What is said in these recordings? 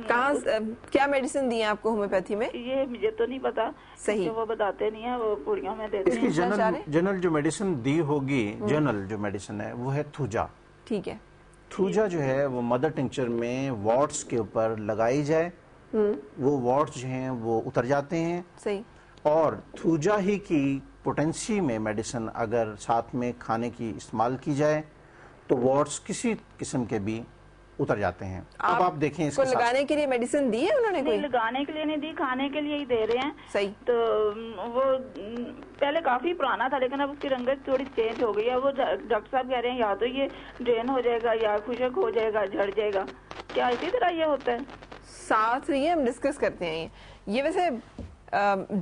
کہاں کیا میڈیسن دی ہیں آپ کو ہومیوپیتھی میں؟ یہ مجھے تو نہیں پتا، صحیح وہ بتاتے نہیں ہیں، وہ پوڑیوں میں دیتے اس ہیں۔ کی جنرل جو میڈیسن دی ہوگی، جنرل جو میڈیسن ہے وہ ہے تھوجا۔ ٹھیک ہے، تھوجا جو ہے وہ مدر ٹنکچر میں وارٹس کے اوپر لگائی جائے، وہ وارٹس جو ہیں وہ اتر جاتے ہیں۔ صحیح۔ اور تھوجا ہی کی پوٹنسی میں میڈیسن اگر ساتھ میں کھانے کی استعمال کی جائے تو وارٹس کسی قسم کے بھی اتر جاتے ہیں۔ اب آپ دیکھیں اس کو کے لگانے کے لیے میڈیسن دی ہے انہوں نے؟ نہیں، لگانے کے لیے نہیں دی، کھانے کے لیے ہی دے رہے ہیں۔ صحیح۔ تو وہ پہلے کافی پرانا تھا، لیکن اب اس کی رنگت تھوڑی چینج ہو گئی ہے۔ وہ ڈاکٹر صاحب کہہ رہے ہیں یا تو یہ ڈرین ہو جائے گا یا خشک ہو جائے گا، جھڑ جائے گا۔ کیا اسی طرح یہ ہوتا ہے؟ ساتھ رہیے، ہم ڈسکس کرتے ہیں۔ یہ ویسے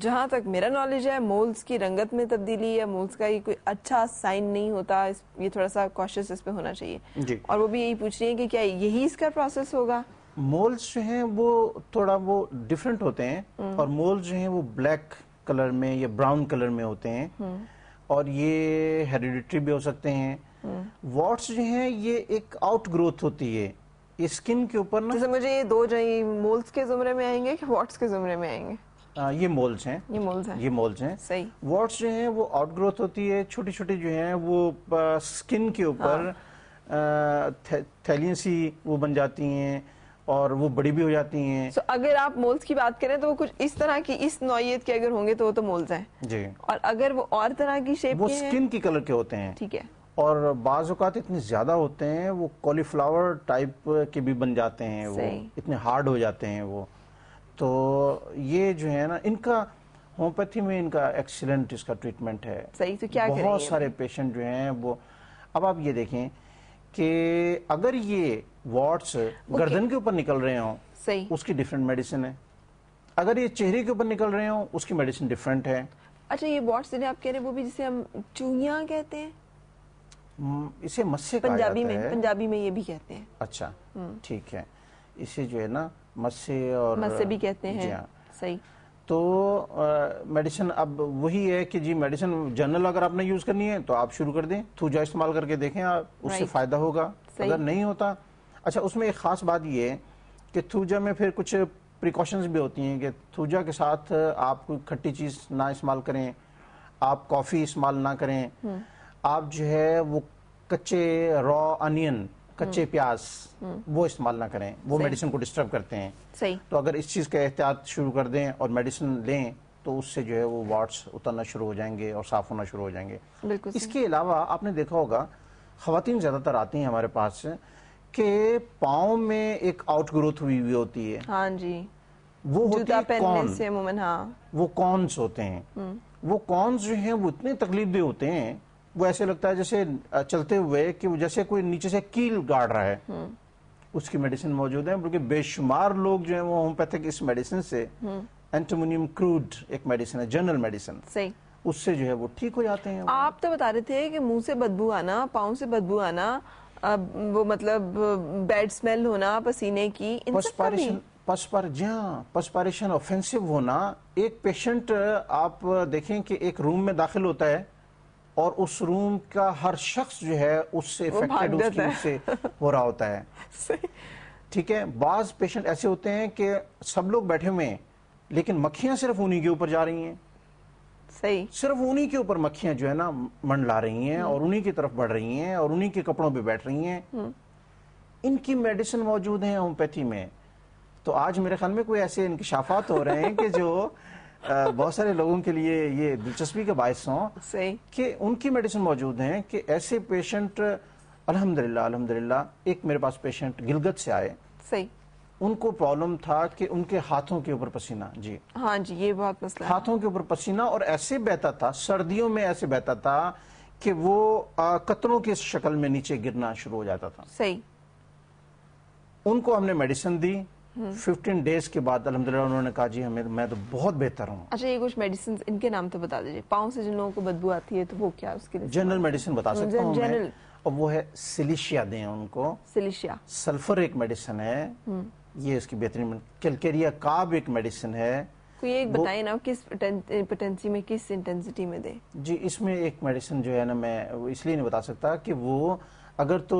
جہاں تک میرا نالج ہے، مولز کی رنگت میں تبدیلی یا مولز کا یہ کوئی اچھا سائن نہیں ہوتا، یہ تھوڑا سا کوشش اس پہ ہونا چاہیے جی۔ اور وہ بھی یہی پوچھ رہی ہیں کہ کیا یہی اس کا پروسیس ہوگا؟ مولز جو ہیں وہ تھوڑا وہ ڈیفرنٹ ہوتے ہیں، اور مولز جو ہیں وہ بلیک کلر میں یا براؤن کلر میں ہوتے ہیں، اور یہ ہیریڈیٹری بھی ہو سکتے ہیں۔ وارٹس جو ہیں یہ ایک آؤٹ گروتھ ہوتی ہے، یہ اسکن کے اوپر نا، جیسے مجھے یہ دو جو ہیں مولز کے زمرے میں آئیں گے کہ وارٹس کے زمرے میں آئیں گے؟ یہ مولز ہیں، یہ مولز ہیں۔ صحیح۔ وارٹس جو ہیں وہ آؤٹ گروتھ ہوتی ہے، چھوٹی چھوٹی جو ہیں وہ اسکن کے اوپر تھیلیاں سی وہ بن جاتی ہیں اور وہ بڑی بھی ہو جاتی ہیں۔ اگر آپ مولز کی بات کریں تو وہ کچھ اس طرح کی، اس نوعیت کے اگر ہوں گے تو وہ تو مولز ہیں جی، اور اگر وہ اور طرح کی شیپ وہ کے ہیں، اسکن کی کلر کے ہوتے ہیں۔ ٹھیک ہے۔ اور بعض اوقات اتنے زیادہ ہوتے ہیں وہ کالی فلاور ٹائپ کے بھی بن جاتے ہیں، وہ اتنے ہارڈ ہو جاتے ہیں وہ۔ تو یہ جو ہے نا، ان کا ہومیوپیتھی میں ان کا ایکسیلنٹ اس کا ٹریٹمنٹ ہے۔ صحیح۔ تو کیا کریں؟ بہت سارے پیشنٹ جو ہیں وہ، اب آپ یہ دیکھیں کہ اگر یہ وارٹس گردن کے اوپر نکل رہے ہوں، صحیح، اس کی ڈیفرنٹ میڈیسن ہے۔ اگر یہ چہرے کے اوپر نکل رہے ہوں، اس کی میڈیسن ڈیفرنٹ ہے۔ اچھا، یہ وارٹس جنہیں آپ کہہ رہے ہیں وہ بھی جسے ہم چوہیاں کہتے ہیں، اسے مسے کہا جاتا ہے، پنجابی میں یہ بھی کہتے ہیں۔ اچھا، ٹھیک ہے، اسے جو ہے نا مسے اور مسے بھی کہتے ہیں۔ جی ہاں۔ صحیح۔ تو میڈیسن اب وہی ہے کہ جی میڈیسن جنرل اگر آپ نے یوز کرنی ہے تو آپ شروع کر دیں، تھوجا استعمال کر کے دیکھیں، آپ اس سے فائدہ ہوگا۔ اگر نہیں ہوتا، اچھا اس میں ایک خاص بات یہ ہے کہ تھوجا میں پھر کچھ پریکاشنز بھی ہوتی ہیں کہ تھوجا کے ساتھ آپ کوئی کھٹی چیز نہ استعمال کریں، آپ کافی استعمال نہ کریں، آپ جو ہے وہ کچے را انین، کچے پیاز وہ استعمال نہ کریں، وہ میڈیسن کو ڈسٹرب کرتے ہیں۔ صحیح۔ تو اگر اس چیز کا احتیاط شروع کر دیں اور میڈیسن لیں تو اس سے جو ہے وہ وارٹس اترنا شروع ہو جائیں گے اور صاف ہونا شروع ہو جائیں گے۔ بالکل۔ اس کے علاوہ آپ نے دیکھا ہوگا خواتین زیادہ تر آتی ہیں ہمارے پاس کہ پاؤں میں ایک آؤٹ گروتھ ہوئی ہوئی ہوتی ہے۔ ہاں جی، وہ ہوتی ہے کون، سے عموماً ہاں وہ کونز ہوتے ہیں۔ وہ کونز جو ہیں وہ اتنے تکلیف دہ ہوتے ہیں، وہ ایسے لگتا ہے جیسے چلتے ہوئے کہ جیسے کوئی نیچے سے کیل گاڑ رہا ہے۔ اس کی میڈیسن موجود ہے، بلکہ بے شمار لوگ جو ہیں وہ ہومیوپیتھک اس میڈیسن سے، اینٹیمونیم کروڈ ایک میڈیسن ہے، جنرل میڈیسن، صحیح، اس سے جو ہے وہ ٹھیک ہو جاتے ہیں۔ آپ تو بتا رہے تھے کہ منہ سے بدبو آنا، پاؤں سے بدبو آنا، وہ مطلب بیڈ سمیل ہونا پسینے کی، پسپاریشن آفینسو ہونا۔ ایک پیشنٹ آپ دیکھیں کہ ایک روم میں داخل ہوتا ہے اور اس روم کا ہر شخص جو ہے اس سے افیکٹڈ، اس کی اس سے ہو رہا ہوتا ہے۔ ٹھیک ہے، بعض پیشنٹ ایسے ہوتے ہیں کہ سب لوگ بیٹھے ہوئے ہیں لیکن مکھیاں صرف انہی کے اوپر جا رہی ہیں، صحیح، صرف انہی کے اوپر مکھیاں جو ہے نا منڈلا رہی ہیں اور انہی کی طرف بڑھ رہی ہیں اور انہی کے کپڑوں پہ بیٹھ رہی ہیں۔ ان کی میڈیسن موجود ہیں ہومیوپیتھی میں۔ تو آج میرے خیال میں کوئی ایسے انکشافات ہو رہے ہیں کہ جو بہت سارے لوگوں کے لیے یہ دلچسپی کا باعث ہوں کہ ان کی میڈیسن موجود ہیں کہ ایسے پیشنٹ الحمدللہ ایک میرے پاس پیشنٹ گلگت سے آئے، صحیح، ان کو پرابلم تھا کہ ان کے ہاتھوں کے اوپر پسینہ، جی ہاں جی، یہ بہت مسئلہ ہے، ہاتھوں کے اوپر پسینہ، اور ایسے بہتا تھا، سردیوں میں ایسے بہتا تھا کہ وہ قطروں کی شکل میں نیچے گرنا شروع ہو جاتا تھا۔ صحیح، ان کو ہم نے میڈیسن دی، 15 ڈیز کے بعد الحمدللہ انہوں نے کہا جی میں تو بہت بہتر ہوں۔ اچھا، یہ کچھ میڈیسن ان کے نام تو بتا دیجیے، پاؤں سے جن لوگوں کو بدبو آتی ہے تو وہ کیا اس کے لیے؟ جنرل میڈیسن بتا سکتا ہوں میں، اور وہ ہے سلیشیا دیں ان کو، سلیشیا، سلفر ایک میڈیسن ہے، یہ اس کی بہترین، کیلکیریا کارب ایک میڈیسن ہے۔ کوئی ایک بتائیں نا کس پوٹینسی میں، کس انٹینسٹی میں دے؟ جی اس میں ایک میڈیسن جو ہے نا میں اس لیے نہیں بتا سکتا کہ وہ اگر تو